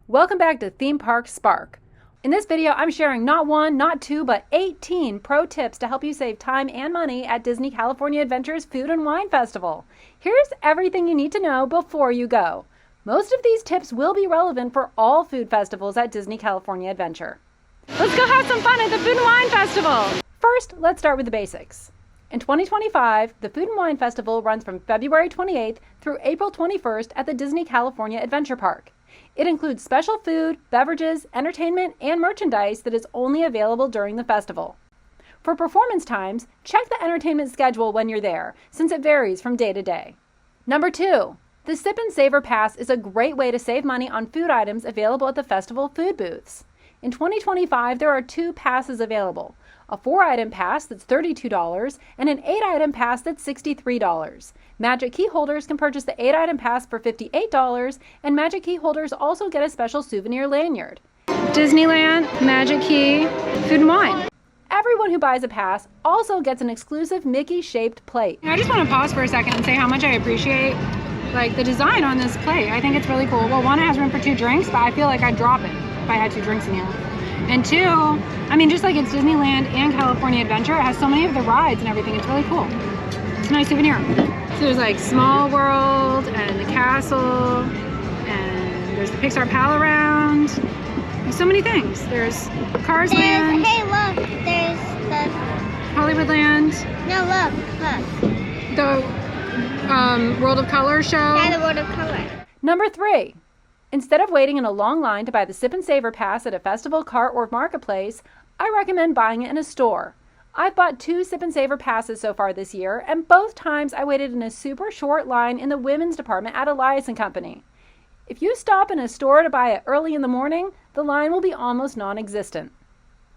Welcome back to Theme Park Spark. In this video, I'm sharing not one, not two, but 18 pro tips to help you save time and money at Disney California Adventure's Food and Wine Festival. Here's everything you need to know before you go. Most of these tips will be relevant for all food festivals at Disney California Adventure. Let's go have some fun at the Food and Wine Festival! First, let's start with the basics. In 2025, the Food and Wine Festival runs from February 28th through April 21st at the Disney California Adventure Park. It includes special food, beverages, entertainment, and merchandise that is only available during the festival. For performance times, check the entertainment schedule when you're there, since it varies from day to day. Number 2. The Sip and Savor Pass is a great way to save money on food items available at the festival food booths. In 2025, there are 2 passes available. A 4-item pass that's $32 and an 8-item pass that's $63. Magic Key holders can purchase the 8-item pass for $58, and Magic Key holders also get a special souvenir lanyard. Disneyland, Magic Key, Food and Wine. Everyone who buys a pass also gets an exclusive Mickey-shaped plate. I just want to pause for a second and say how much I appreciate the design on this plate. I think it's really cool. Well, one, it has room for 2 drinks, but I feel like I'd drop it if I had 2 drinks in here. And 2, I mean, just like it's Disneyland and California Adventure, it has so many of the rides and everything. It's really cool. It's a nice souvenir. So there's like Small World and the castle, and there's the Pixar Pal Around. There's so many things. There's Cars Land. Hey, look, there's the Hollywoodland. No, look. The World of Color show. Yeah, the World of Color. Number 3. Instead of waiting in a long line to buy the Sip and Savor Pass at a festival, cart, or marketplace, I recommend buying it in a store. I've bought 2 Sip and Savor passes so far this year, and both times I waited in a super short line in the women's department at Elias & Company. If you stop in a store to buy it early in the morning, the line will be almost non-existent.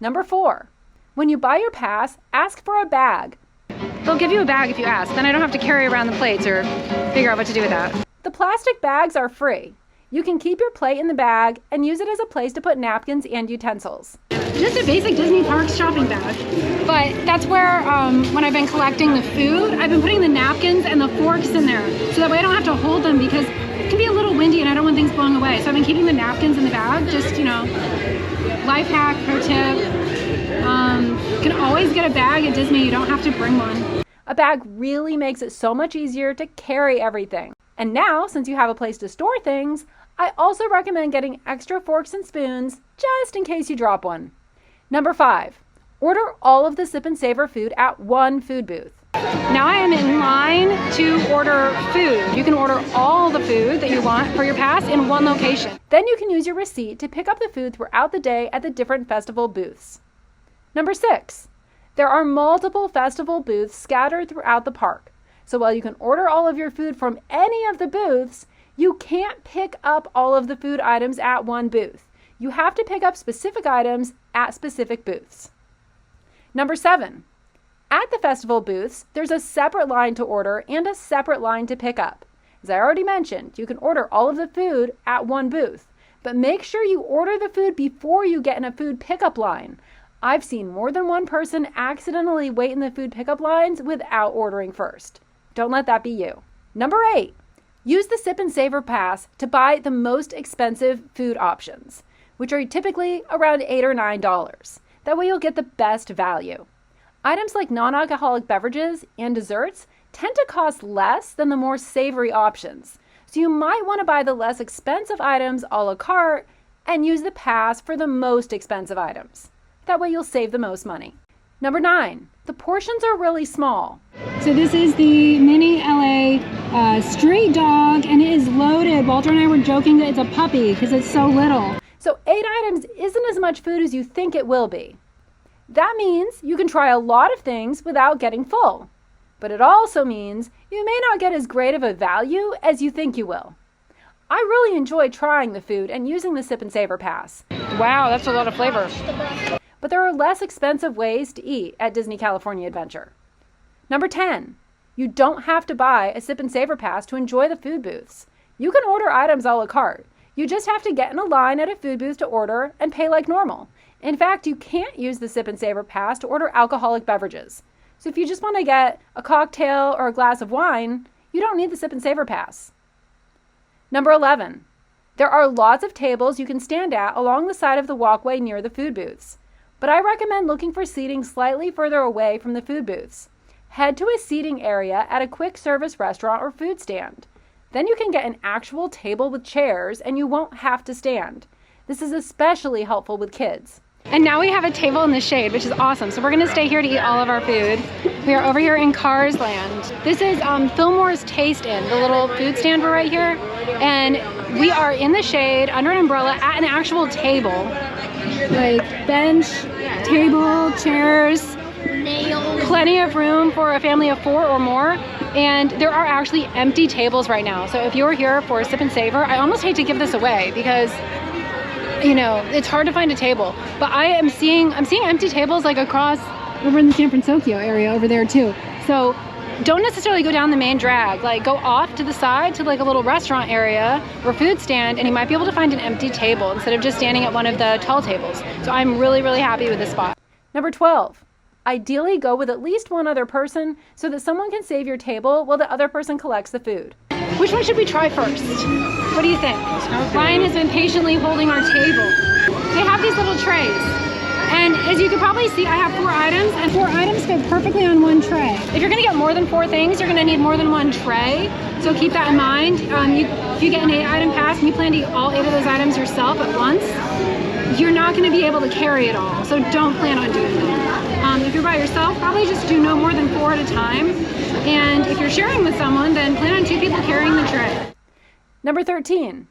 Number 4. When you buy your pass, ask for a bag. They'll give you a bag if you ask, then I don't have to carry around the plates or figure out what to do with that. The plastic bags are free. You can keep your plate in the bag and use it as a place to put napkins and utensils. Just a basic Disney Parks shopping bag. But that's where, when I've been collecting the food, I've been putting the napkins and the forks in there. So that way I don't have to hold them because it can be a little windy and I don't want things blowing away. So I've been keeping the napkins in the bag, just, life hack, pro tip. You can always get a bag at Disney, you don't have to bring one. A bag really makes it so much easier to carry everything. And now, since you have a place to store things, I also recommend getting extra forks and spoons just in case you drop one. Number 5, order all of the Sip and Savor food at one food booth. Now I am in line to order food. You can order all the food that you want for your pass in one location. Then you can use your receipt to pick up the food throughout the day at the different festival booths. Number 6, there are multiple festival booths scattered throughout the park. So while you can order all of your food from any of the booths, you can't pick up all of the food items at one booth. You have to pick up specific items at specific booths. Number 7, at the festival booths, there's a separate line to order and a separate line to pick up. As I already mentioned, you can order all of the food at one booth, but make sure you order the food before you get in a food pickup line. I've seen more than one person accidentally wait in the food pickup lines without ordering first. Don't let that be you. Number 8, use the Sip and Savor Pass to buy the most expensive food options, which are typically around $8 or $9. That way you'll get the best value. Items like non-alcoholic beverages and desserts tend to cost less than the more savory options, so you might want to buy the less expensive items a la carte and use the pass for the most expensive items. That way you'll save the most money. Number 9, the portions are really small. So this is the mini LA street dog, and it is loaded. Walter and I were joking that it's a puppy because it's so little. So 8 items isn't as much food as you think it will be. That means you can try a lot of things without getting full. But it also means you may not get as great of a value as you think you will. I really enjoy trying the food and using the Sip and Savor Pass. Wow, that's a lot of flavor. But there are less expensive ways to eat at Disney California Adventure. Number 10, you don't have to buy a Sip and Savor Pass to enjoy the food booths. You can order items a la carte. You just have to get in a line at a food booth to order and pay like normal. In fact, you can't use the Sip and Savor Pass to order alcoholic beverages. So if you just want to get a cocktail or a glass of wine, you don't need the Sip and Savor Pass. Number 11, There are lots of tables you can stand at along the side of the walkway near the food booths, but I recommend looking for seating slightly further away from the food booths. Head to a seating area at a quick service restaurant or food stand. Then you can get an actual table with chairs and you won't have to stand. This is especially helpful with kids. And now we have a table in the shade, which is awesome. So we're gonna stay here to eat all of our food. We are over here in Cars Land. This is Fillmore's Taste Inn, the little food stand we're right here. And we are in the shade under an umbrella at an actual table. Like bench, table, chairs, plenty of room for a family of 4 or more. And there are actually empty tables right now. So if you're here for Sip and Savor, I almost hate to give this away because you know, it's hard to find a table, but I'm seeing empty tables like across over in the San Francisco area over there too. So don't necessarily go down the main drag, like go off to the side to like a little restaurant area or food stand, and you might be able to find an empty table instead of just standing at one of the tall tables. So I'm really, really happy with this spot. Number 12, ideally go with at least one other person so that someone can save your table while the other person collects the food. Which one should we try first? What do you think? Ryan has been patiently holding our table. They have these little trays. And as you can probably see, I have 4 items, and 4 items fit perfectly on one tray. If you're gonna get more than 4 things, you're gonna need more than one tray. So keep that in mind. If you get an 8-item pass and you plan to eat all 8 of those items yourself at once, you're not gonna be able to carry it all. So don't plan on doing that. If you're by yourself, probably just do no more than 4 at a time. And if you're sharing with someone, then plan on 2 people carrying the tray. Number 13,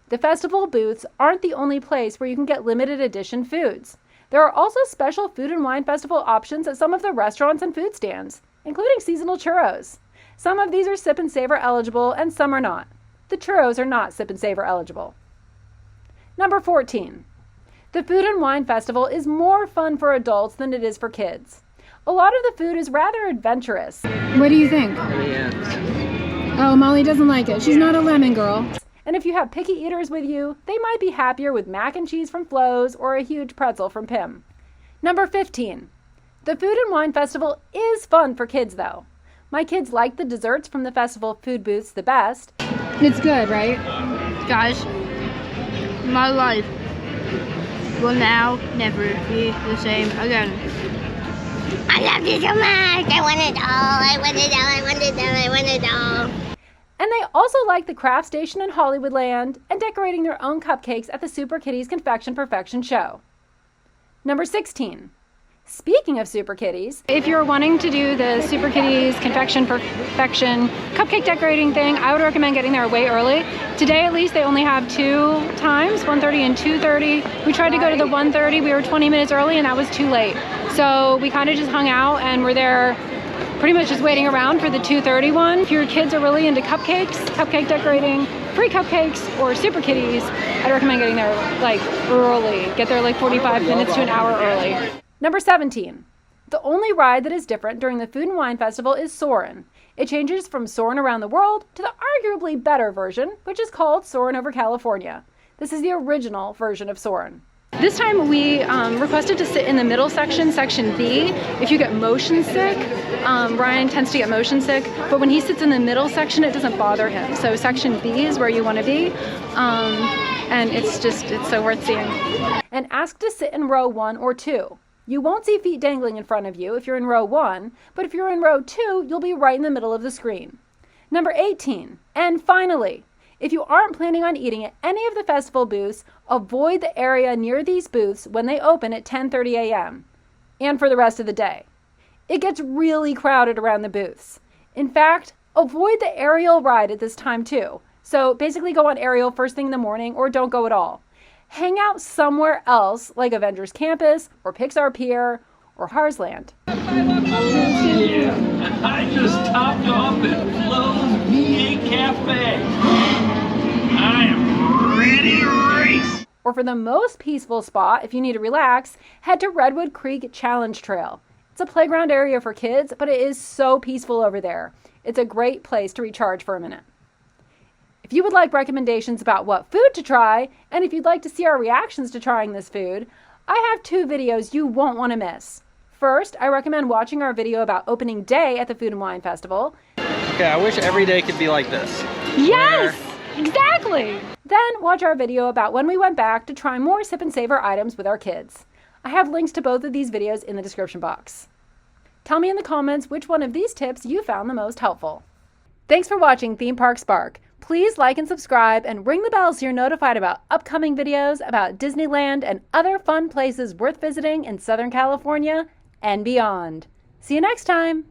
the festival booths aren't the only place where you can get limited edition foods. There are also special food and wine festival options at some of the restaurants and food stands, including seasonal churros. Some of these are Sip and Savor eligible and some are not. The churros are not Sip and Savor eligible. Number 14, the Food and Wine Festival is more fun for adults than it is for kids. A lot of the food is rather adventurous. What do you think? Oh, Molly doesn't like it. She's not a lemon girl. And if you have picky eaters with you, they might be happier with mac and cheese from Flo's or a huge pretzel from Pim. Number 15. The Food and Wine Festival is fun for kids though. My kids like the desserts from the festival food booths the best. It's good, right? Guys, my life will now never be the same again. I love you so much. I want it all. I want it all. I want it all. I want it all. And they also like the craft station in Hollywoodland and decorating their own cupcakes at the Superkitties Confection Purrfection show. Number 16. Speaking of Superkitties, if you're wanting to do the Superkitties Confection Purrfection cupcake decorating thing, I would recommend getting there way early. Today at least they only have 2 times, 1:30 and 2:30. We tried to go to the 1:30, we were 20 minutes early and that was too late. So we kind of just hung out and we're there pretty much just waiting around for the 2:30 one. If your kids are really into cupcakes, cupcake decorating, free cupcakes, or Superkitties, I'd recommend getting there like early. Get there like 45 minutes to an hour early. Number 17. The only ride that is different during the Food and Wine Festival is Sourin. It changes from Sourin Around the World to the arguably better version, which is called Sourin Over California. This is the original version of Sourin. This time we requested to sit in the middle section, section B. If you get motion sick, Ryan tends to get motion sick, but when he sits in the middle section, it doesn't bother him. So section B is where you want to be, and it's so worth seeing. And ask to sit in row 1 or 2. You won't see feet dangling in front of you if you're in row 1, but if you're in row 2, you'll be right in the middle of the screen. Number 18, and finally, if you aren't planning on eating at any of the festival booths, avoid the area near these booths when they open at 10:30 a.m. and for the rest of the day. It gets really crowded around the booths. In fact, avoid the aerial ride at this time too. So basically go on aerial first thing in the morning or don't go at all. Hang out somewhere else like Avengers Campus or Pixar Pier or Harsland. Yeah, I just topped off at Flo's VA Cafe. I am ready to race. Or for the most peaceful spot, if you need to relax, head to Redwood Creek Challenge Trail. It's a playground area for kids, but it is so peaceful over there. It's a great place to recharge for a minute. If you would like recommendations about what food to try, and if you'd like to see our reactions to trying this food, I have 2 videos you won't want to miss. First, I recommend watching our video about opening day at the Food and Wine Festival. Okay, I wish every day could be like this. Yes! Exactly! Then watch our video about when we went back to try more Sip and Savor items with our kids. I have links to both of these videos in the description box. Tell me in the comments which one of these tips you found the most helpful. Thanks for watching Theme Park Spark. Please like and subscribe and ring the bell so you're notified about upcoming videos about Disneyland and other fun places worth visiting in Southern California and beyond. See you next time!